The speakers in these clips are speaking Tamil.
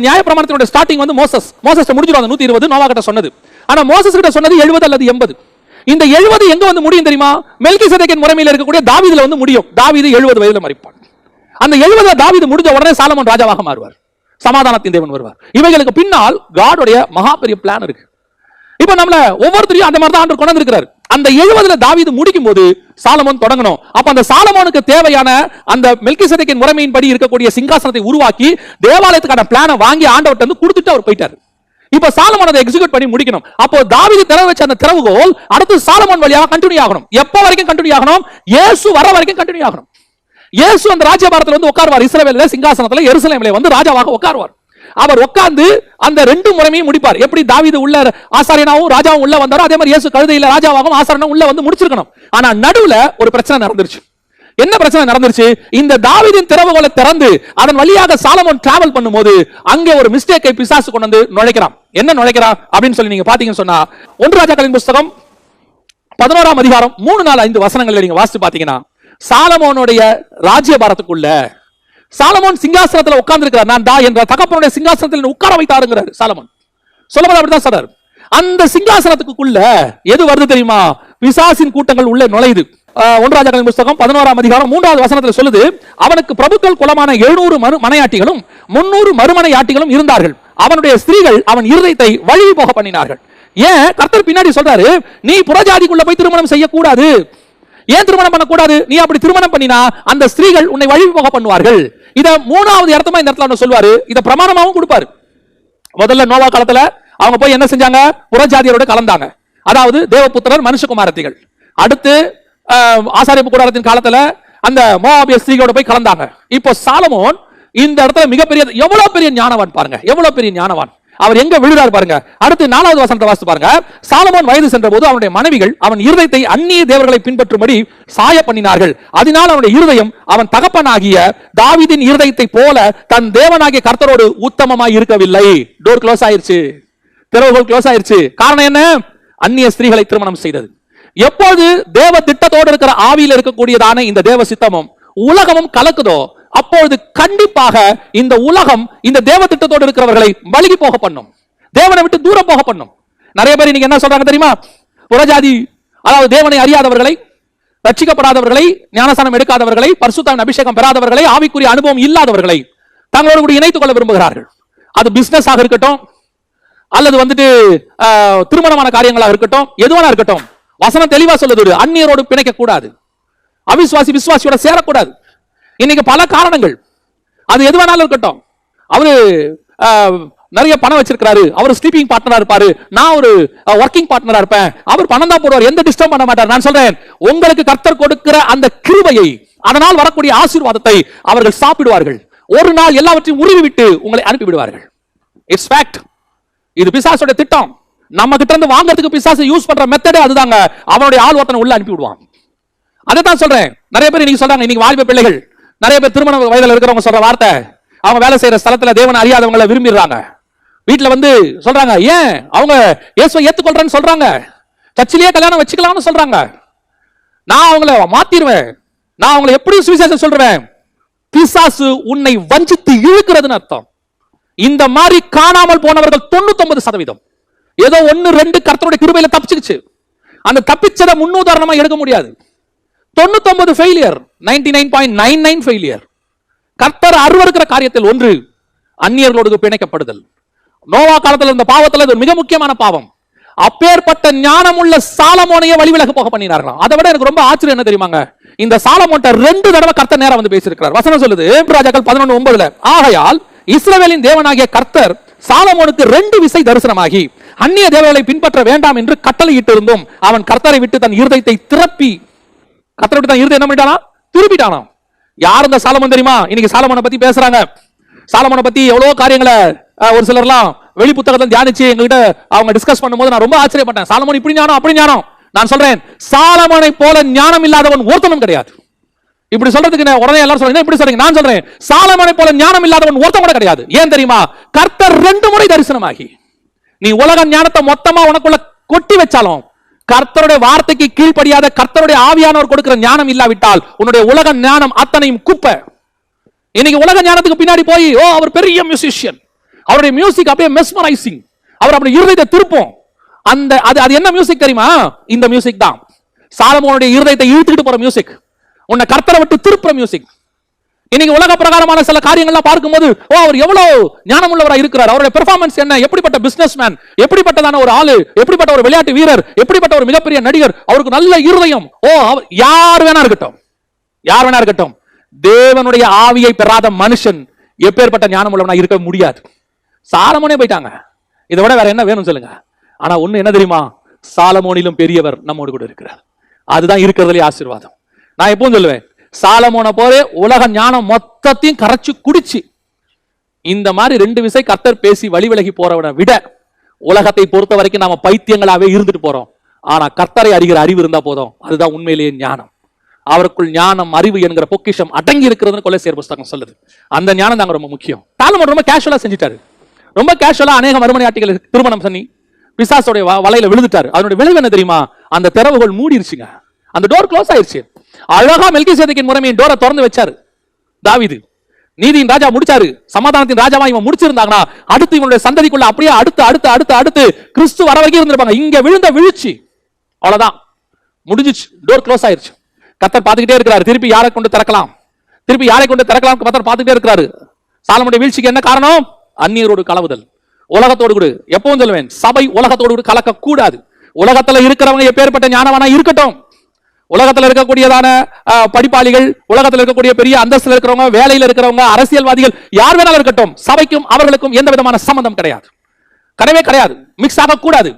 நியாயப்பிரமாணத்தினுடைய ஸ்டார்டிங் வந்து மோசஸ் முடிஞ்சிரும் 120 நோவா கிட்ட சொன்னது. ஆனா மோசஸ் கிட்ட சொன்னது 70 அல்லது 80. இந்த 70 எங்க வந்து முடியும் தெரியுமா? மெல்கிசேதேக்கின் முறைமையில் இருக்கக்கூடிய தாவீதுல வந்து முடியும். தாவீது 70 வயதுல மரிப்பான். அந்த 70 தாவீது முடிஞ்ச உடனே சாலமோன் ராஜாவாக மாறுவார். சமாதானத்தின் தேவன் வருவார். இவைகளுக்கு பின்னால் காடோடைய மகா பெரிய பிளான் இருக்கு. இப்ப நம்மள ஒவ்வொருத்தரையும் அந்த மாதிரி தான் ஆண்டவர் கொண்டு வந்திருக்கிறார். அந்த 70 தாவீது முடிக்கும் போது சாலமோன் தொடங்கணும். அப்ப அந்த சாலமோனுக்கு தேவையான அந்த மெல்கிசேதேக்கின் முறைமையின்படி இருக்கக்கூடிய சிங்காசனத்தை உருவாக்கி தேவாலயத்துக்கான பிளானை வாங்கி ஆண்டவர்ட்ட வந்து கொடுத்துட்டு அவர் போயிட்டார். இப்ப சாலமோன் அதை எக்ஸிக்யூட் பண்ணி முடிக்கணும். அப்போ தாவீது திறவு வச்ச அந்த திறவுகோல் அடுத்து சாலமோன் வழியாக கண்டினியூ ஆகணும். எப்ப வரைக்கும் கண்டினியூ ஆகணும்? இயேசு வர வரைக்கும் கண்டினியூ ஆகணும். இயேசு அந்த ராஜ்யபாரத்தில் வந்து உட்கார்வார். இஸ்ரவேலிலே சிங்காசனத்தில் எருசலேமிலே வந்து ராஜாவாக உட்கார்வார். அவர் உட்கார்ந்து அந்த ரெண்டு முறைமையும் முடிப்பார். எப்படி தாவீது உள்ள ஆசாரியனாவும் ராஜாவும் உள்ள வந்தாரோ அதே மாதிரி இயேசு கழுதையில ராஜாவாகவும் ஆசாரியனும் உள்ள வந்து முடிச்சிருக்கணும். ஆனா நடுவுல ஒரு பிரச்சனை நடந்துருச்சு. என்ன பிரச்சனை நடந்துருச்சு? இந்த தாவீதின் திறவுகோலை திறந்து அதன் வழியாக சாலமோன் டிராவல் பண்ணும்போது அங்கே ஒரு மிஸ்டேக்கை பிசாசு கொண்டு வந்து நுழைக்கிறான். என்ன நுழைக்கிறான் அப்படின்னு சொல்லி நீங்க பாத்தீங்கன்னு சொன்னா 1 ராஜாக்களின் புத்தகம் 11ஆம் அதிகாரம் 3, 4, 5 வசனங்களை நீங்க வாசித்து பாத்தீங்கன்னா சாலமோனுடைய ராஜ்யபாரத்துக்குள்ள சாலமோன் சிங்காசனத்தில் உட்கார்ந்து இருக்கிறார். நான் தான் என்ற தகப்பனுடைய சிங்காசனத்தில் உட்கார வைத்தாருங்கிறார் சாலமோன். சொல்லும்போது அப்படிதான் சொல்றாரு. அந்த சிங்காசனத்துக்குள்ள எது வருது தெரியுமா? பிசாசின் கூட்டங்கள் உள்ள நுழையுது. 1 ராஜாக்களின் புத்தகம் 11ஆம் அதிகாரம் 3வது வசனத்தில் சொல்லுது, அவனுக்கு பிரபுக்கள் குலமான 700 மனையாட்டிகளும் 300 மறுமனையாட்டிகளும் இருந்தார்கள். அவனுடைய ஸ்திரீகள் அவன் இருதயத்தை வழி போக பண்ணினார்கள். ஏன் கர்த்தர் பின்னாடி சொல்றாரு, நீ புறஜாதிக்குள்ள போய் திருமணம் செய்யக்கூடாது. ஏன் திருமணம் பண்ணக்கூடாது? நீ அப்படி திருமணம் பண்ணினா அந்த ஸ்திரீகள் உன்னை வழி போக பண்ணுவார்கள். இத 3வது இடத்தமா இந்த இடத்துல சொல்லுவாரு. இத பிரமாணமாவும் கொடுப்பாரு. முதல்ல நோவா காலத்துல அவங்க போய் என்ன செஞ்சாங்க? புறஜாதியரோட கலந்தாங்க. அதாவது தேவபுத்திரர் மனுஷகுமாரத்திகள். அடுத்து ஆசாரியப்பு கூடாரத்தின் காலத்துல அந்த மோவாபிய ஸ்திரீகளோட போய் கலந்தாங்க. இப்போ சாலமோன் இந்த இடத்துல மிகப்பெரிய எவ்வளவு பெரிய ஞானவான் பாருங்க, எவ்வளவு பெரிய ஞானவான். அவர் எங்க விழுறார் பாருங்க. அடுத்து 4வது வசனத்தை வாசித்து பாருங்க. சாலமோன் வயது சென்ற போது அவனுடைய மனைவிகள் அவன் இருதயத்தை அந்நிய தேவர்களை பின்பற்றும்படி சாய பண்ணினார்கள். அதனால் அவனுடைய இருதயம் அவன் தகப்பனாகிய தாவீதின் இருதயத்தை போல தன் தேவனாகிய கர்த்தரோடு உத்தமமாய் இருக்கவில்லை. டோர் க்ளோஸ் ஆயிருச்சு, திறவுகோல் க்ளோஸ் ஆயிருச்சு. காரணம் என்ன? அந்நிய ஸ்திரீகளை திருமணம் செய்தது. எப்போது தேவ திட்டத்தோடு இருக்கிற ஆவியில் இருக்கக்கூடியதான இந்த தேவ சித்தமும் உலகமும் கலக்குதோ அப்பொழுது கண்டிப்பாக இந்த உலகம் இந்த தேவ திட்டத்தோடு இருக்கிறவர்களை வழுகி போக பண்ணும், தேவனை விட்டு தூரம் போக பண்ணும். நிறைய பேர் இன்னைக்கு என்ன சொல்றாங்க தெரியுமா? புறஜாதி, அதாவது தேவனை அறியாதவர்களை, ரட்சிக்கப்படாதவர்களை, ஞானஸ்நானம் எடுக்காதவர்களை, பரிசுத்த அபிஷேகம் பெறாதவர்களை, ஆவிக்குரிய அனுபவம் இல்லாதவர்களை தங்களோடு கூட இணைத்துக் கொள்ள விரும்புகிறார்கள். அது பிசினஸ் ஆக இருக்கட்டும், அல்லது வந்துட்டு திருமணமான காரியங்களாக இருக்கட்டும், எதுவானா இருக்கட்டும். வசனம் தெளிவா சொல்லுது, அந்நியரோடு பிணைக்க கூடாது, அவிசுவாசி விசுவாசியோட சேரக்கூடாது. இன்னைக்கு பல காரணங்கள், அது எது வேணாலும் இருக்கட்டும். அவரு நிறைய பணம் வச்சிருக்காரு, அவர் ஸ்லீப்பிங் பார்ட்னரா இருப்பாரு, நான் ஒரு ஒர்க்கிங் பார்ட்னரா இருப்பேன், அவர் பணம் தான் போடுவார், எந்த டிஸ்டர்ப் பண்ண மாட்டார். நான் சொல்றேன், உங்களுக்கு கர்த்தர் கொடுக்கிற அந்த கிருபையை, அதனால் வரக்கூடிய ஆசீர்வாதத்தை அவர்கள் சாப்பிடுவார்கள். ஒரு நாள் எல்லாவற்றையும் உருவி விட்டு உங்களை அனுப்பி விடுவார்கள். It's fact. இது பிசாசோட திட்டம். நம்ம கிட்ட இருந்து வாங்குறதுக்கு பிசாசு யூஸ் பண்ற மெத்தட் அதுதாங்க. அவனுடைய ஆள் ஒருத்தனை உள்ள அனுப்பி விடுவான். அதை தான் சொல்றேன். நிறைய பேர் இன்னைக்கு சொல்றாங்க, இன்னைக்கு வாலிப பிள்ளைகள், நிறைய பேர் திருமண வயதில் இருக்கிறவங்க சொல்ற வார்த்தை, அவங்க வேலை செய்யற ஸ்தலத்துல தேவனை அறியாதவங்களை விரும்பிடுறாங்க. வீட்டுல வந்து சொல்றாங்க, ஏன் அவங்க இயேசுவை ஏத்துக்கொள்றேன்னு சொல்றாங்க, சர்ச்சிலேயே கல்யாணம் வச்சுக்கலாம்னு சொல்றாங்க. நான் அவங்கள மாத்திடுவேன், நான் அவங்களை எப்படி சுவிசேஷம் சொல்றேன். பிசாசு உன்னை வஞ்சித்து இழுக்கிறதுன்னு அர்த்தம். இந்த மாதிரி காணாமல் போனவர்கள் 99%. ஏதோ 1-2 கர்த்தருடைய கிருபையில தப்பிச்சுச்சு. அந்த தப்பிச்சதை முன்னுதாரணமா எடுக்க முடியாது. 99 ஃபெயிலியர், 99.99 ஃபெயிலியர். கர்த்தர் அருவருக்கிற காரியத்தில் ஒன்று அந்நியர்களோடு பிணைக்கப்படுதல். நோவா காலத்தில் இருந்த பாவத்தில் இது மிக முக்கியமான பாவம். அப்பேற்பட்ட ஞானமுள்ள சாலமோனையே வழிவிலக போக பண்ணினார்களாம். அதை விட எனக்கு ரொம்ப ஆச்சரியம் என்ன தெரியுமாங்க, இந்த சாலமோன்ட்ட 2 தடவை கர்த்தர் நேரா வந்து பேசியிருக்கிறார். வசனம் சொல்லுது, ராஜாக்கள் 11:9, ஆகையால் இஸ்ரவேலின் தேவனாகிய கர்த்தர் சாலமோனுக்கு 2 விசை தரிசனமாகி அந்நிய தேவர்களை பின்பற்ற வேண்டாம் என்று கட்டளையிட்டு இருந்தும் அவன் கர்த்தரை விட்டு தன் இருதயத்தை திருப்பி, கர்த்தரை விட்டு தன் இருதயம் என்ன பண்ணிட்டானா? திருப்பிட்டானா. யார் இந்த சாலமோன் தெரியுமா? இன்னைக்கு சாலமோனை பத்தி பேசுறாங்க. சாலமோனை பத்தி எவ்வளவு காரியங்களை ஒரு சிலர்லாம் வெளி புத்தகத்தை தியானிச்சு எங்ககிட்ட அவங்க டிஸ்கஸ் பண்ணும்போது நான் ரொம்ப ஆச்சரியப்பட்டேன். சாலமோன் இப்படி ஞானம், அப்படி ஞானம். நான் சொல்றேன், சாலமோனை போல ஞானம் இல்லாதவன் ஒருத்தனும் கிடையாது. இப்படி சொல்றதுக்கு உடனே எல்லாரும் சொல்றீங்க, இப்படி சொல்றீங்க. நான் சொல்றேன், சாலமோனை போல ஞானம் இல்லாதவன் ஒருத்தன் கூட கிடையாது. ஏன் தெரியுமா? கர்த்தர் 2 முறை தரிசனமாகி, நீ உலக ஞானத்தை மொத்தமா உனக்குள்ள கொட்டி வச்சாலும் கர்த்தருடைய வார்த்தைக்கு கீழ்ப்படியாத கர்த்தருடைய ஆவியானவர் கொடுக்கிற ஞானம் இல்லாவிட்டால் உன்னுடைய உலக ஞானம் அத்தனையும் குப்பை. இன்னைக்கு உலக ஞானத்துக்கு பின்னாடி போய், ஓ அவர் பெரிய மியூசிஷியன், அவருடைய மியூசிக் அப்படியே மெஸ்மரைசிங். அவர் அப்படி இருதயத்தை திருப்போம். அந்த அது என்ன மியூசிக் தெரியுமா? இந்த மியூசிக் தான் சாலமோனுடைய இருதயத்தை இழுத்துக்கிட்டு போற மியூசிக், உன்னை கர்த்தரை விட்டு திருப்புற மியூசிக். இன்னைக்கு உலக பிரகாரமான சில காரியங்கள்லாம் பார்க்கும்போது, ஓ அவர் எவ்வளவு ஞானம் உள்ளவராக இருக்கிறார், அவருடைய பெர்ஃபார்மன்ஸ் என்ன, எப்படிப்பட்ட பிசினஸ் மேன், எப்படிப்பட்டதான ஒரு ஆளு, எப்படிப்பட்ட ஒரு விளையாட்டு வீரர், எப்படிப்பட்ட ஒரு மிகப்பெரிய நடிகர், அவருக்கு நல்ல இருதயம். ஓ யார் வேணா இருக்கட்டும், யார் வேணா இருக்கட்டும், தேவனுடைய ஆவியை பெறாத மனுஷன் எப்பேற்பட்ட ஞானம் உள்ளவனா இருக்க முடியாது. சாலமோனே போயிட்டாங்க, இதை விட வேற என்ன வேணும் சொல்லுங்க. ஆனா ஒண்ணு என்ன தெரியுமா? சாலமோனிலும் பெரியவர் நம்மோடு கூட இருக்கிறார். அதுதான் இருக்கிறதுலே ஆசீர்வாதம். நான் எப்பவும் சொல்லுவேன், சாலமோனை போலே உலக ஞானம் மொத்தத்தையும் கரைச்சு குடிச்சு இந்த மாதிரி 2 விசை கர்த்தர் பேசி வழி விலகி போறவனை விட உலகத்தை பொறுத்த வரைக்கும் நாம பைத்தியங்களாவே இருந்துட்டு போறோம். ஆனா கர்த்தரை அறிகிற அறிவு இருந்தா போதும். அதுதான் உண்மையிலேயே ஞானம். அவருக்குள் ஞானம் அறிவு என்கிற பொக்கிஷம் அடங்கி இருக்கிறதுன்னு கொலோசியர் புத்தகம் சொல்லுது. அந்த ஞானம் தாங்க ரொம்ப முக்கியம். சாலமோன் ரொம்ப கேஷுவலா செஞ்சுட்டாரு. ரொம்ப கேஷுவலா அநேக மறுமனையாட்டிகளை திருமணம் பண்ணி பிசாசோட வலையில விழுந்துட்டாரு. அதனுடைய விளைவு என்ன தெரியுமா? அந்த திறவுகள் மூடிருச்சுங்க, அந்த டோர் க்ளோஸ் ஆயிருச்சு. அழகா மெல்கிசேதேக்கின் முறைமையின் டோரை திறந்து வச்சாரு தாவீது. நீதியின் ராஜா முடிச்சாரு, சமாதானத்தின் ராஜாவா இவன் முடிச்சிருந்தாங்கன்னா அடுத்து இவனுடைய சந்ததிக்குள்ள அப்படியே அடுத்து அடுத்து அடுத்து அடுத்து கிறிஸ்து வர வரைக்கும் இருந்திருப்பாங்க. இங்க விழுந்த விழுச்சி அவ்வளவுதான், முடிஞ்சிச்சு, டோர் க்ளோஸ் ஆயிருச்சு. கர்த்தர் பார்த்துக்கிட்டே இருக்கிறாரு, திருப்பி யாரை கொண்டு திறக்கலாம், திருப்பி யாரை கொண்டு திறக்கலாம் கர்த்தர் பார்த்துக்கிட்டே இருக்கிறாரு. சாலமோனுடைய வீழ்ச்சிக்கு என்ன காரணம்? அந்நியரோடு கலவுதல், உலகத்தோடு கூட. எப்பவும் சொல்லுவேன், சபை உலகத்தோடு கூட கலக்க கூடாது. உலகத்துல இருக்கிறவங்க எப்பேற்பட்ட ஞானவானா இருக்கட்டும், உலகத்தில் இருக்கக்கூடியதான படிப்பாளிகள், உலகத்தில் இருக்கக்கூடிய பெரிய அந்தஸ்தில் இருக்கிறவங்க, வேலையில் இருக்கிறவங்க, அரசியல்வாதிகள், யார் வேணாலும் இருக்கட்டும், சபைக்கும் அவர்களுக்கும் எந்த விதமான சம்பந்தம் கிடையாது, கிடையவே கிடையாது, மிக்ஸ் ஆக கூடாது.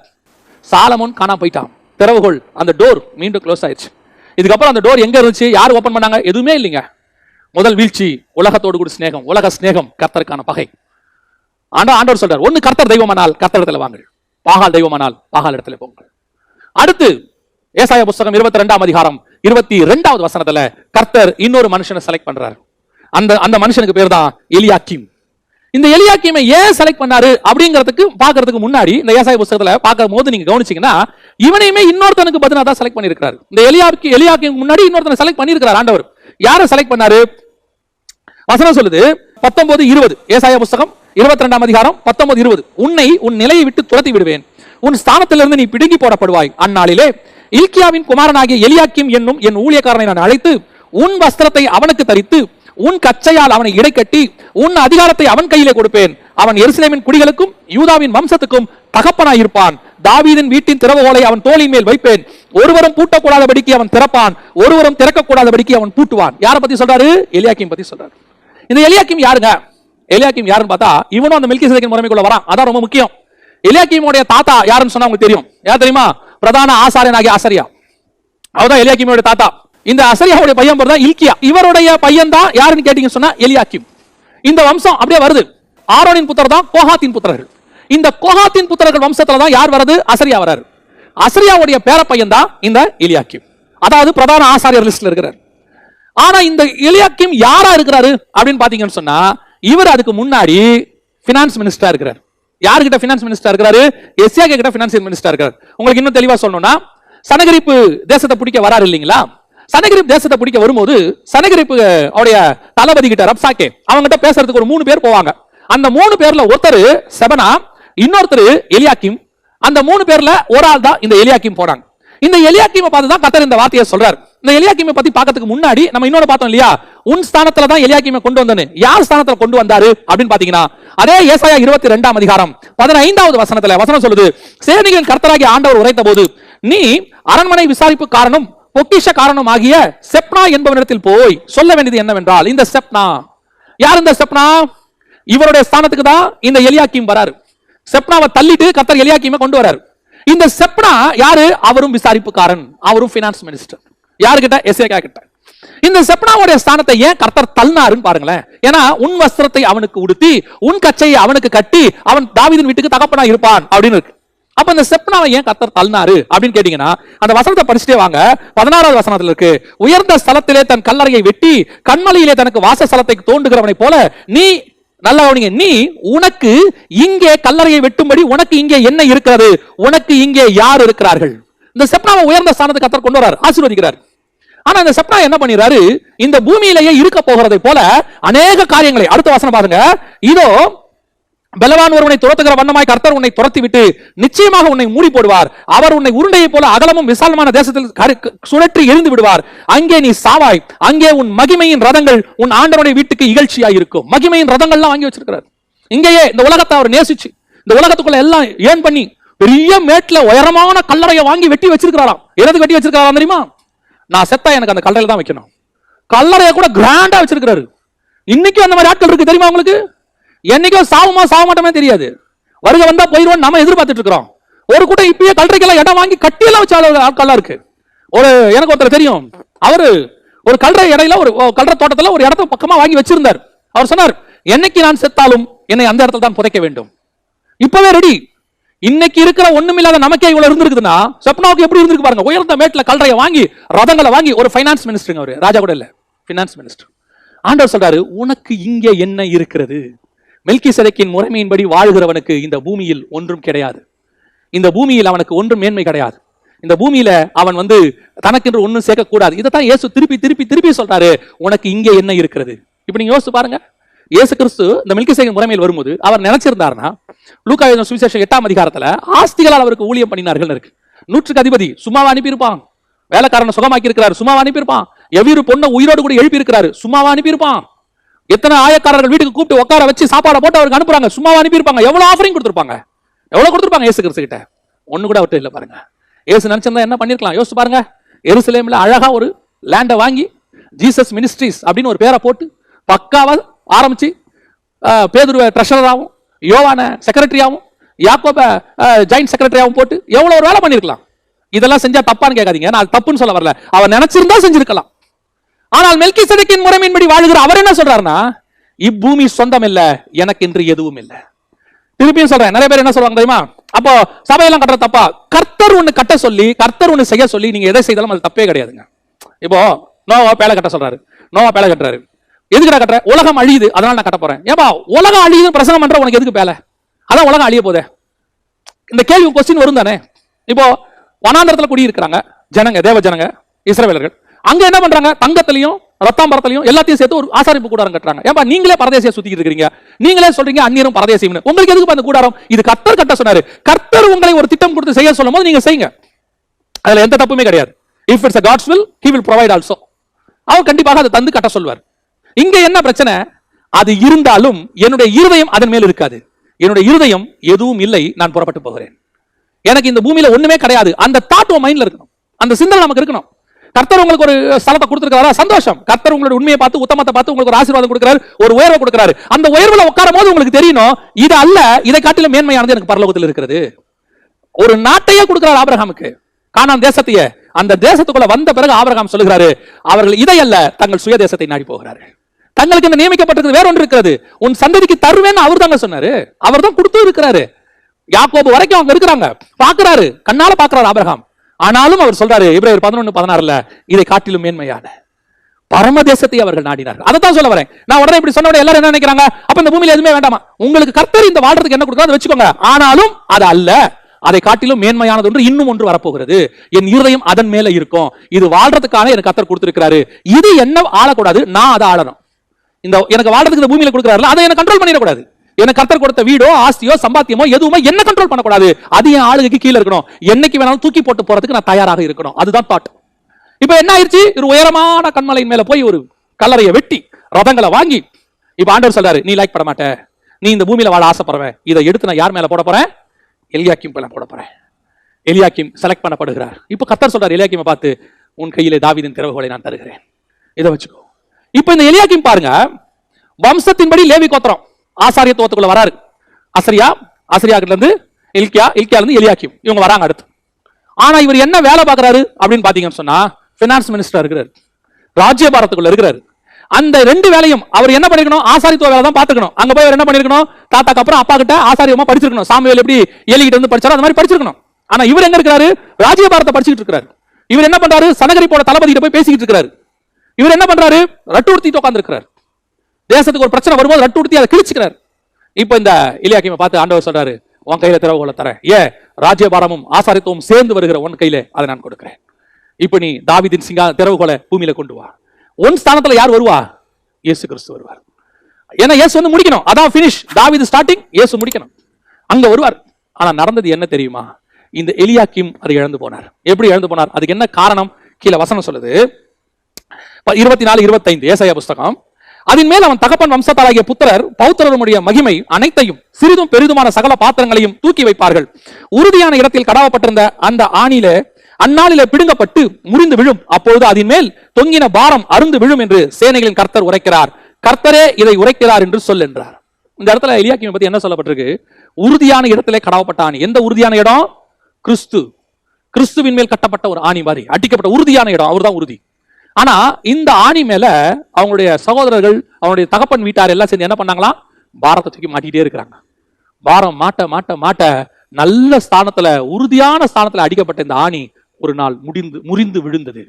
சாலமோன் காணா போயிட்டான், திறவுகோல், அந்த டோர் மீண்டும் க்ளோஸ் ஆயிடுச்சு. இதுக்கப்புறம் அந்த டோர் எங்க இருந்துச்சு, யார் ஓபன் பண்ணாங்க? எதுவுமே இல்லைங்க. முதல் வீழ்ச்சி உலகத்தோடு கூட சிநேகம், உலக சிநேகம் கர்த்தருக்கான பகை. ஆண்டவர் சொல்றார், ஒன்னு கர்த்தர் தெய்வமானால் கர்த்தர் இடத்துல வாங்க, பாகால் தெய்வமானால் பாகால் இடத்துல போங்க. அடுத்து ஏசாயா புத்தகம் 22ஆம் அதிகாரம் 22வது வசனத்துல கர்த்தர் இன்னொரு மனுஷனை செலக்ட் பண்றாரு. அந்த மனுஷனுக்கு பேர் தான் எலியாக்கீம். இந்த எலியாக்கீமை ஏன் செலக்ட் பண்ணாரு அப்படிங்கிறதுக்கு பாக்குறதுக்கு முன்னாடி இந்த ஏசாயா புத்தகத்துல பார்க்கும் போது நீங்க கவனிச்சீங்கன்னா, இவனையுமே இன்னொருத்தனுக்கு பதிலா தான் செலக்ட் பண்ணியிருக்காரு. இந்த எலியாக்கீம் முன்னாடி இன்னொருத்தனை செலக்ட் பண்ணியிருக்கிறார் ஆண்டவர். யாரை செலக்ட் பண்ணாரு? வசனம் சொல்லுது 19:20, ஏசாயா புத்தகம் 22ஆம் அதிகாரம் 19:20, உன்னை உன் நிலையை விட்டு துரத்தி விடுவேன், உன் ஸ்தானத்திலிருந்து நீ பிடுங்கி போடப்படுவாய். அந்நாளிலே இல்கியாவின் குமாரனாகிய எலியாக்கீம் என்னும் என் ஊழியக்காரனை நான் அழைத்து உன் வஸ்திரத்தை அவனுக்கு தரித்து உன் கச்சையால் அவனை இடைக்கட்டி உன் அதிகாரத்தை அவன் கையிலே கொடுப்பேன். அவன் எருசலேமின் குடிகளுக்கும் யூதாவின் வம்சத்துக்கும் தகப்பனாயிருப்பான். தாவீதின் வீட்டின் திறவுகோலை அவன் தோளின் மேல் வைப்பேன். ஒருவரும் பூட்டக்கூடாதபடிக்கு அவன் திறப்பான், ஒருவரும் திறக்கக்கூடாதபடிக்கு அவன் பூட்டுவான். யாரை பத்தி சொல்றாரு? எலியாக்கீம் பத்தி சொல்றாரு. இந்த எலியாக்கீம் யாருங்க? எலியாக்கீம் யாருன்னு பார்த்தா, இவனும் அந்த மெல்கிசேதேக்கின் முறைமைக்குள்ள வரான். அதான் ரொம்ப முக்கியம். எலியாக்கீமுடைய தாத்தா யாருன்னு சொன்னா உங்களுக்கு தெரியும். யார் தெரியுமா? பிரதான ஆசாரியனாகிய அசரியா. அவர்தான் எலியாக்கீமுடைய தாத்தா. இந்த அசரியாவுடைய பையன் பேர் தான் இல்கியா. இவருடைய பையன் தான் யாருன்னு கேட்டீங்கன்னு சொன்னா எலியாக்கீம். இந்த வம்சம் அப்படியே வருது. ஆரோனின் புத்திரர் தான் கோஹாத்தின் புத்திரர்கள். இந்த கோஹாத்தின் புத்திரர்கள் வம்சத்துல தான் யார் வருது? அசரியா வராரு. அசரியாவுடைய பேர பையன் தான் இந்த எலியாக்கீம், அதாவது பிரதான ஆசாரியர் லிஸ்ட்ல இருக்கிறார். ஆனா இந்த எலியாக்கீம் யாரா இருக்கிறாரு அப்படின்னு பாத்தீங்கன்னு சொன்னா, இவர் அதுக்கு முன்னாடி பினான்ஸ் மினிஸ்டரா இருக்கிறார். யாருக்கிட்ட பினான்ஸ் மினிஸ்டர் இருக்கிறாரு? எஸ்ஏகே கிட்ட பினான்சியல் மினிஸ்டர் இருக்கிறார். உங்களுக்கு இன்னும் தெளிவா சொல்லணும்னா, சனகரிப்பு தேசத்தை பிடிக்க வராரு இல்லீங்களா? சனகரிப்பு தேசத்தை பிடிக்க வரும்போது சனகரிப்பு அவருடைய தளபதி கிட்ட ரப்சாக்கே அவங்க கிட்ட பேசுறதுக்கு ஒரு 3 பேர் போவாங்க. அந்த 3 பேர்ல ஒருத்தர் செபனா, இன்னொருத்தர் எலியாக்கீம். அந்த 3 பேர்ல ஒரு ஆள் தான் இந்த எலியாக்கீம் போனாங்க. இந்த எலியாக்கீமை பார்த்து தான் கர்த்தர் இந்த வார்த்தையை சொல்றாரு. இந்த எலியாக்கீமை பத்தி பார்க்கிறதுக்கு முன்னாடி நம்ம இன்னொரு பார்த்தோம் இல்லையா, உன் ஸ்தானத்துல தான் எலியாக்கீமை கொண்டு வந்தேன்னு. யார் ஸ்தானத்துல கொண்டு வந்தாரு அப்படின்னு பாத்தீங்கன்னா, அதே ஏசாயா 22ஆம் அதிகாரம் 15வது வசனத்துல வசனம் சொல்லுது, சேனைகளின் கர்த்தராகிய ஆண்டவர் உரைத்த போது நீ அரண்மனை விசாரிப்பு காரணம் பொக்கிஷ காரணம் ஆகிய செப்னா என்பவனிடத்தில் போய் சொல்ல வேண்டியது என்னவென்றால், இந்த செப்னா யார்? இந்த செப்னா இவருடைய ஸ்தானத்துக்கு தான் இந்த எலியாக்கீம் வராரு. செப்னாவை தள்ளிட்டு கர்த்தர் எலியாக்கீமை கொண்டு வராரு. இந்த செப்னா யாரு? அவரும் விசாரிப்புக்காரன், அவரும் பினான்ஸ் மினிஸ்டர். யாருக்கிட்ட? எஸ்ஏகே கிட்ட. இந்த செப்னாவுடைய ஸ்தானத்தை ஏன் கர்த்தர் தள்ளினாருன்னு பாருங்களேன். ஏன்னா உன் வஸ்திரத்தை அவனுக்கு உடுத்தி உன் கச்சையை அவனுக்கு கட்டி அவன் தாவீதின் வீட்டுக்கு தகப்பனா இருப்பான் அப்படின்னு இருக்கு. அப்ப இந்த செப்னாவை ஏன் கர்த்தர் தள்ளினாரு அப்படின்னு கேட்டீங்கன்னா, அந்த வசனத்தை படிச்சுட்டே வாங்க. 16வது வசனத்துல இருக்கு, உயர்ந்த ஸ்தலத்திலே தன் கல்லறையை வெட்டி கண்மலையிலே தனக்கு வாசஸ்தலத்தை தோண்டுகிறவனை போல நீ, நல்லா கவனிங்க, நீ உனக்கு இங்கே கல்லறையை வெட்டும்படி உனக்கு இங்கே என்ன இருக்கிறது, உனக்கு இங்கே யார் இருக்கிறார்கள்? இந்த செப்னாவை உயர்ந்த ஸ்தானத்துக்கு கர்த்தர் கொண்டு வரார், ஆசீர்வதிக்கிறார். ஆனா இந்த செப்னா என்ன பண்ணிறாரு? இந்த பூமியிலேயே இருக்க போகிறதை போல அநேக காரியங்களை, அடுத்த வசனம் பாருங்க, இதோ பலவான் ஒருவனை துரத்துகிற வண்ணமாய் கர்த்தர் உன்னை துரத்தி விட்டு நிச்சயமாக உன்னை மூடி போடுவார். அவர் உன்னை உருண்டையை போல அகலமும் விசாலமான தேசத்தில் சுழற்றி எரிந்து விடுவார். அங்கே நீ சாவாய். அங்கே உன் மகிமையின் ரதங்கள் உன் ஆண்டவனுடைய வீட்டுக்கு இகழ்ச்சியாய் இருக்கும். மகிமையின் ரதங்கள்லாம் வாங்கி வச்சிருக்கிறார். இங்கேயே இந்த உலகத்தை அவர் நேசிச்சு இந்த உலகத்துக்குள்ள எல்லாம் ஏன் பண்ணி பெரிய மேட்ல உயரமான கல்லறையை வாங்கி வெட்டி வச்சிருக்கிறாராம். எதுக்கு வெட்டி வச்சிருக்காராம் தெரியுமா? நான் செத்தா எனக்கு அந்த கல்லறையில தான் வைக்கணும். கல்லறையை கூட கிராண்டா வச்சிருக்கிறாரு. இன்னைக்கு அந்த மாதிரி ஆட்கள் இருக்கு தெரியுமா உங்களுக்கு? என்னைக்கும் சாவுமா சாவ மாட்டோமே தெரியாது. வருக வந்தா போயிடுவோம் நம்ம எதிர்பார்த்துட்டு இருக்கிறோம். ஒரு கூட்டம் இப்பயே கல்லறைக்கெல்லாம் இடம் வாங்கி கட்டியெல்லாம் வச்ச ஆட்கள்லாம் இருக்கு. எனக்கு ஒருத்தர் தெரியும். அவரு ஒரு கல்லறை இடையில ஒரு கல்லறை தோட்டத்துல ஒரு இடத்த பக்கமா வாங்கி வச்சிருந்தார். அவர் சொன்னார், என்னைக்கு நான் செத்தாலும் என்னை அந்த இடத்துல தான் புதைக்க வேண்டும். இப்பவே ரெடி. இன்னைக்கு இருக்கிற ஒண்ணுமில்லாத நமக்கே இவ்வளவு இருந்திருக்குதுன்னா சப்னாவுக்கு எப்படி இருந்திருக்கு பாருங்க. உயர்ந்த மேட்ல கல்லறையை வாங்கி ரதங்களை வாங்கி ஒரு ஃபைனான்ஸ் மினிஸ்டர், அவரு ராஜா கூட இல்ல, ஃபைனான்ஸ் மினிஸ்டர். ஆண்டவர் சொல்றாரு, உனக்கு இங்கே என்ன இருக்கிறது? மெல்கிசேதேக்கின் முறைமையின்படி வாழ்கிறவனுக்கு இந்த பூமியில் ஒன்றும் கிடையாது. இந்த பூமியில் அவனுக்கு ஒன்றும் மேன்மை கிடையாது. இந்த பூமியில அவன் தனக்கென்று ஒன்றும் சேர்க்கக்கூடாது. இதைத்தான் இயேசு திருப்பி திருப்பி திருப்பி சொல்றாரு, உனக்கு இங்கே என்ன இருக்கிறது? இப்ப நீங்க யோசிச்சு பாருங்க. இயேசு கிறிஸ்து இந்த மெல்கிசேதேக் முறைமையில் வரும்போது அவர் நினைச்சிருந்தாருன்னா, லூக்கா எழுதின சுவிசேஷம் 8ஆம் அதிகாரத்துல ஆஸ்திகளால் அவருக்கு ஊழியம் பண்ணினார்கள் இருக்கு. 100க்கு அதிபதி சும்மாவா அனுப்பியிருப்பான். வேலைக்காரனை சுகமாக்கி இருக்கிறார், சும்மாவா அனுப்பியிருப்பான். எவ்வளவு பொண்ணை உயிரோடு கூட எழுப்பி இருக்கிறாரு, சும்மாவா அனுப்பியிருப்பான். எத்தனை ஆயக்காரர்கள் வீட்டுக்கு கூப்பிட்டு உட்கார வச்சு சாப்பாடை போட்டு அவருக்கு அனுப்புறாங்க, சும்மாவா அனுப்பியிருப்பாங்க. எவ்வளவு ஆஃபரிங் கொடுத்திருப்பாங்க, எவ்வளவு கொடுத்திருப்பாங்க இயேசு கிறிஸ்து கிட்ட. ஒண்ணு கூட அவர்கிட்ட இல்ல பாருங்க. இயேசு நினைச்சிருந்தா என்ன பண்ணிருக்கலாம் யோசிச்சு பாருங்க. எருசலேம்ல அழகா ஒரு லேண்டை வாங்கி ஜீசஸ் மினிஸ்ட்ரிஸ் அப்படின்னு ஒரு பேரை போட்டு பக்காவா ஆரம்பிச்சு பேதுருவை ட்ரெஷரராகவும் யோவான செக்ரட்டரியாகவும் யாக்கோப ஜாயிண்ட் செக்ரட்டரியாகவும் போட்டு எவ்வளவு ஒரு வேலை பண்ணிருக்கலாம். இதெல்லாம் செஞ்சா தப்பான்னு கேட்காதீங்க, நான் தப்புன்னு சொல்ல வரல. அவர் நினைச்சிருந்தா செஞ்சிருக்கலாம். ஆனால் மெல்கிசேதேக்கின் முறைமையின்படி வாழுகிற அவர் என்ன சொல்றாருன்னா, இப்பூமி சொந்தம் இல்ல, எனக்கு என்று எதுவும் இல்லை. திருப்பியும் சொல்றேன், நிறைய பேர் என்ன சொல்றாங்க தெரியுமா? அப்போ சபையெல்லாம் கட்டுற தப்பா? கர்த்தர் ஒண்ணு கட்ட சொல்லி கர்த்தர் ஒண்ணு செய்ய சொல்லி நீங்க எதை செய்தாலும் அது தப்பே கிடையாதுங்க. இப்போ நோவா பேலை கட்ட சொல்றாரு, நோவா பேலை கட்டுறாரு. எதுக்குடா கட்டுற? உலகம் அழியுது அதனால நான் கட்ட போறேன். ஏப்பா உலகம் அழியுது பிரசங்கம் பண்ற உனக்கு எதுக்கு பேலை? அதான் உலகம் அழிய போதே. இந்த கேள்வி கொஸ்டின் வரும் தானே. இப்போ வனாந்தரத்துல குடியிருக்கிறாங்க ஜனங்க, தேவ ஜனங்க, இஸ்ரவேலர்கள். அங்க என்ன பண்றாங்க? தங்கத்திலையும் ரத்தாம்பரத்திலையும் எல்லாத்தையும் சேர்த்து ஒரு ஆசாரிப்பு கூடாரம் கட்டுறாங்க. ஏப்பா நீங்களே பரதேசியா சுத்திட்டு இருக்கீங்க, நீங்களே சொல்றீங்க அந்நியரும் பரதேசியம்னு. உங்களுக்கு எதுக்கு அந்த கூடாரம்? இது கர்த்தர் கட்ட சொன்னாரு. கர்த்தர் உங்களை ஒரு திட்டம் கொடுத்து செய்ய சொல்லும் போது நீங்க செய்யுங்க, அதுல எந்த தப்புமே கிடையாது. If it's God's will, he will provide also. அவர் கண்டிப்பாக அதை தந்து கட்ட சொல்வார். இங்க என்ன பிரச்சனை? அது இருந்தாலும் என்னுடைய இருதயம் அதன் மேல் இருக்காது. என்னுடைய இருதயம் எதுவும் இல்லை, நான் புறப்பட்டு போகிறேன், எனக்கு இந்த பூமியில ஒண்ணுமே கிடையாது. அந்த தாட் மைண்ட்ல இருக்கணும், அந்த சிந்தனை நமக்கு இருக்கணும். கர்த்தர் உங்களுக்கு ஒரு ஸ்தலத்தை கொடுத்திருக்காரா, சந்தோஷம். கர்த்தர் உங்களுடைய உண்மையை பார்த்து உத்தமத்தை பார்த்து உங்களுக்கு ஒரு ஆசீர்வாதம் கொடுக்கிறார், ஒரு உயர்வை கொடுக்கிறாரு. அந்த உயர்வுல உட்காரும் போது உங்களுக்கு தெரியணும், இது அல்ல, இதை காட்டிலும் மேன்மையானது எனக்கு பரலோகத்தில் இருக்கிறது. ஒரு நாட்டையே கொடுக்கிறார் ஆபிரகாமுக்கு, கானான் தேசத்தையே. அந்த தேசத்துக்குள்ள வந்த பிறகு ஆபிரகாம் சொல்லுகிறாரு, அவர்கள் இதை அல்ல தங்கள் சுய தேசத்தை நாடி போகிறார்கள். தங்களுக்கு இந்த நியமிக்கப்பட்டிருக்கிறது வேற ஒன்று இருக்கிறது, உன் சந்ததிக்கு தருவேன்னு அவர் தாங்க சொன்னாரு. அவர் தான் கொடுத்து இருக்கிறாரு. யாக்கோபு வரைக்கும் அவங்க இருக்கிறாங்க, பாக்குறாரு, கண்ணால பாக்குறாரு ஆபிரகாம். ஆனாலும் அவர் சொல்றாரு எபிரேயர் 11:16 இதை காட்டிலும் மேன்மையான பரமதேசத்தை அவர்கள் நாடினார்கள். அதை தான் சொல்ல வரேன். நான் உடனே இப்படி சொன்ன எல்லாரும் என்ன நினைக்கிறாங்க? அப்ப இந்த பூமியில எதுவுமே வேண்டாமா? உங்களுக்கு கர்த்தர் இந்த வாழ்றதுக்கு என்ன கொடுக்குறோ அதை வச்சுக்கோங்க. ஆனாலும் அது அல்ல, அதை காட்டிலும் மேன்மையானது ஒன்று இன்னும் ஒன்று வரப்போகிறது. என் இருதயம் அதன் மேல இருக்கும். இது வாழ்றதுக்கான எனக்கு கர்த்தர் கொடுத்திருக்கிறாரு. இது என்ன ஆளக்கூடாது, நான் அதை ஆளணும். இந்த எனக்கு வாழ்றதுக்கு இந்த பூமியில கொடுக்கிறாரு, அதை என்ன கண்ட்ரோல் பண்ணிடக்கூடாது. எனக்கு கர்த்தர் கொடுத்த வீடோ ஆஸ்தியோ சம்பாத்தியமோ எதுவுமே என்ன கண்ட்ரோல் பண்ணக்கூடாது. அது என் ஆளுகைக்கு கீழே இருக்கணும். என்னைக்கு வேணாலும் தூக்கி போட்டு போறதுக்கு நான் தயாராக இருக்கணும். அதுதான் தாட். இப்ப என்ன ஆயிடுச்சு? ஒரு உயரமான கண்மலையின் மேல போய் ஒரு கல்லறையை வெட்டி ரதங்களை வாங்கி, இப்ப ஆண்டவர் சொல்றாரு, நீ லைக் பண்ண மாட்ட, நீ இந்த பூமியில வாழ ஆசைப்படுறேன், இதை எடுத்து நான் யார் மேல போட போறேன்? எலியாக்கிம் மேல போட போறேன். எலியாக்கிம் செலக்ட் பண்ணப்படுகிறார். இப்ப கர்த்தர் சொல்றாரு எலியாக்கிமை பார்த்து, உன் கையிலே தாவீதின் திறவுகோலை நான் தருகிறேன், இதை வச்சுக்கோ. இப்ப இந்த எலியாக்கிம் பாருங்க, வம்சத்தின்படி லேவி கோத்திரம் ஆசாரியத்துவத்துக்குள்ள வராரு. ஆசரியாக்கிட்ட இருந்து இல்கியா, இல்கியால இருந்து எலியாக்கிம், இவங்க வராங்க அடுத்து. ஆனா இவர் என்ன வேலை பார்க்கறாரு அப்படின்னு பாத்தீங்கன்னு சொன்னா, பினான்ஸ் மினிஸ்டர் இருக்கிறார், ராஜ்யபாரத்துக்குள்ள இருக்கிறாரு. அந்த ரெண்டு வேலையும் அவர் என்ன பண்ணிருக்கணும்? ஆசாரித்துவ வேலை தான் பாத்துக்கணும். அங்க போய் அவர் என்ன பண்ணிருக்கணும்? தாத்தாக்கு அப்புறம் அப்பா கிட்ட ஆசாரியமா படிச்சிருக்கணும். சாமுவேல் எப்படி ஏலிகிட்ட இருந்து படிச்சாரோ அந்த மாதிரி படிச்சிருக்கணும். ஆனா இவர் எங்க இருக்காரு? ராஜ்யபாரத்தை படிச்சுட்டு இருக்காரு. இவர் என்ன பண்றாரு? சனகரிப்போட தளபதி கிட்ட போய் பேசிக்கிட்டு இருக்காரு. இவர் என்ன பண்றாரு? ரட்டு உடுத்திட்டு உட்கார்ந்து இருக்கிறார். தேசத்துக்கு ஒரு பிரச்சனை வரும்போது ரட்டு உடுத்தி அதை கிழிச்சுக்கிறார். இப்ப இந்த எலியாக்கிமை பார்த்து ஆண்டவர் சொல்றாரு, உன் கையில திறவுகோலை தரேன், ராஜ்யபாரமும் ஆசாரித்துவம் சேர்ந்து வருகிற உன் கையில அதை நான் கொடுக்கிறேன். இப்ப நீ தாவீதின் திறவுகோலை பூமியில கொண்டு வா. உன் ஸ்தானத்துல யார் வருவா? இயேசு கிறிஸ்து வருவார். ஏன்னா இயேசு வந்து முடிக்கணும், அதான் ஃபினிஷ். தாவீது ஸ்டார்டிங், இயேசு முடிக்கணும், அங்க வருவார். ஆனா நடந்தது என்ன தெரியுமா? இந்த எலியாக்கீம் அதை இழந்து போனார். எப்படி இழந்து போனார்? அதுக்கு என்ன காரணம்? கீழே வசனம் சொல்லுது, 24-25 ஏசாயா புஸ்தகம். அதன் மேல் அவன் தகப்பன் வம்சத்தாராகிய புத்திரர் பௌத்திரருடைய மகிமை அனைத்தையும் சிறிதும் பெரிதுமான சகல பாத்திரங்களையும் தூக்கி வைப்பார்கள். உறுதியான இடத்தில் கடாவப்பட்டிருந்த அந்த ஆணிலே அந்நாளிலே பிடுங்கப்பட்டு முறிந்து விழும். அப்பொழுது அதன் மேல் தொங்கின பாரம் அருந்து விழும் என்று சேனைகளின் கர்த்தர் உரைக்கிறார். கர்த்தரே இதை உரைக்கிறார் என்று சொல் என்றார். இந்த இடத்துல எலியாக்கீமை பத்தி என்ன சொல்லப்பட்டிருக்கு? உறுதியான இடத்திலே கடாவப்பட்ட ஆணி. எந்த உறுதியான இடம்? கிறிஸ்து. கிறிஸ்துவின் மேல் கட்டப்பட்ட ஒரு ஆணி மாதிரி அடிக்கப்பட்ட உறுதியான இடம், அவர் தான் உறுதி. ஆனா இந்த ஆணி மேல அவங்களுடைய சகோதரர்கள், அவங்களுடைய தகப்பன் வீட்டார் எல்லாம் சேர்ந்து என்ன பண்ணாங்களா? பாரத்தை தூக்கி மாட்டிட்டே இருக்கிறாங்க. பாரம் மாட்ட மாட்ட மாட்ட நல்ல ஸ்தானத்துல, உறுதியான ஸ்தானத்துல அடிக்கப்பட்ட இந்த ஆணி ஒரு நாள் முறிந்து விழுந்தது.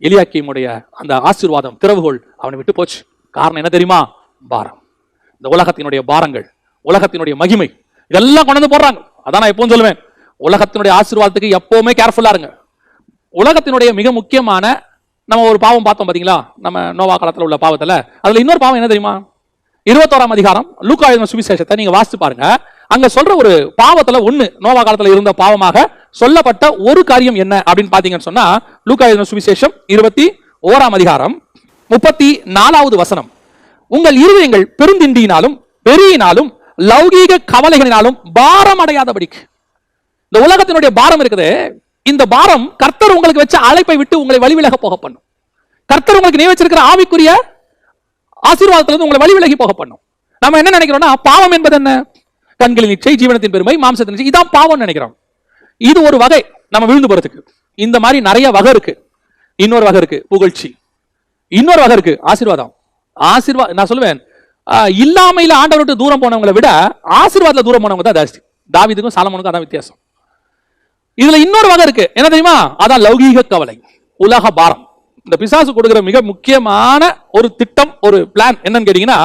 எலியாக்கீமுடைய அந்த ஆசீர்வாதம், திறவுகோல் அவனை விட்டு போச்சு. காரணம் என்ன தெரியுமா? பாரம். இந்த உலகத்தினுடைய பாரங்கள், உலகத்தினுடைய மகிமை, இதெல்லாம் கொண்டு வந்து போடுறாங்க. அதான் நான் எப்பவும் சொல்லுவேன், உலகத்தினுடைய ஆசீர்வாதத்துக்கு எப்பவுமே கேர்ஃபுல்லா இருங்க. உலகத்தினுடைய மிக முக்கியமான, நம்ம ஒரு பாவம் பார்த்தோம் பாத்தீங்களா, நம்ம நோவா காலத்துல உள்ள பாவத்துல. அதுல இன்னொரு பாவம் என்ன தெரியுமா? 21ஆம் அதிகாரம் லூக்கா எழுதின சுவிசேஷத்தை நீங்க வாசித்து பாருங்க. அங்க சொல்ற ஒரு பாவத்துல ஒண்ணு, நோவா காலத்துல இருந்த பாவமாக சொல்லப்பட்ட ஒரு காரியம் என்ன அப்படின்னு பாத்தீங்கன்னு சொன்னா, லூக்கா எழுதின சுவிசேஷம் 21ஆம் அதிகாரம் 34வது வசனம். உங்கள் இருதயங்கள் பெருந்திண்டியினாலும் பெரியினாலும் லௌகீக கவலைகளினாலும் பாரம் அடையாதபடிக்கு. இந்த உலகத்தினுடைய பாரம் இருக்குது, இந்த பாரம் கர்த்தர் உங்களுக்கு வச்ச அழைப்பை விட்டு உங்களை வழிவிலக போக பண்ணும். கர்த்தர் உங்களுக்கு நீ வச்சிருக்கிற ஆவிக்குரிய ஆசீர்வாதத்திலிருந்து உங்களை வழிவிலகி போக பண்ணும். நம்ம என்ன நினைக்கிறோம்னா, பாவம் என்பது என்ன? கண்களின் இச்சை, ஜீவனத்தின் பெருமை, மாம்சத்தின் இச்சை, இதான் பாவம் நினைக்கிறோம். இது ஒரு வகை நம்ம விழுந்து போறதுக்கு. இந்த மாதிரி நிறைய வகை இருக்கு. இன்னொரு வகை இருக்கு புகழ்ச்சி, இன்னொரு வகை இருக்கு ஆசீர்வாதம். நான் சொல்லுவேன், இல்லாமையில ஆண்டவரை விட்டு தூரம் போனவங்களை விட ஆசீர்வாதத்துல தூரம் போனவங்க தான் ஜாஸ்தி. தாவீதுக்கும் சாலமோனுக்கும் அதான் வித்தியாசம். இதுல இன்னொரு வகை இருக்கு, என்ன தெரியுமா? அதான் லௌகீக கவலை, உலக பாரம். இந்த பிசாசு கொடுக்கிற மிக முக்கியமான ஒரு திட்டம், ஒரு பிளான் என்னன்னு கேட்டீங்கன்னா,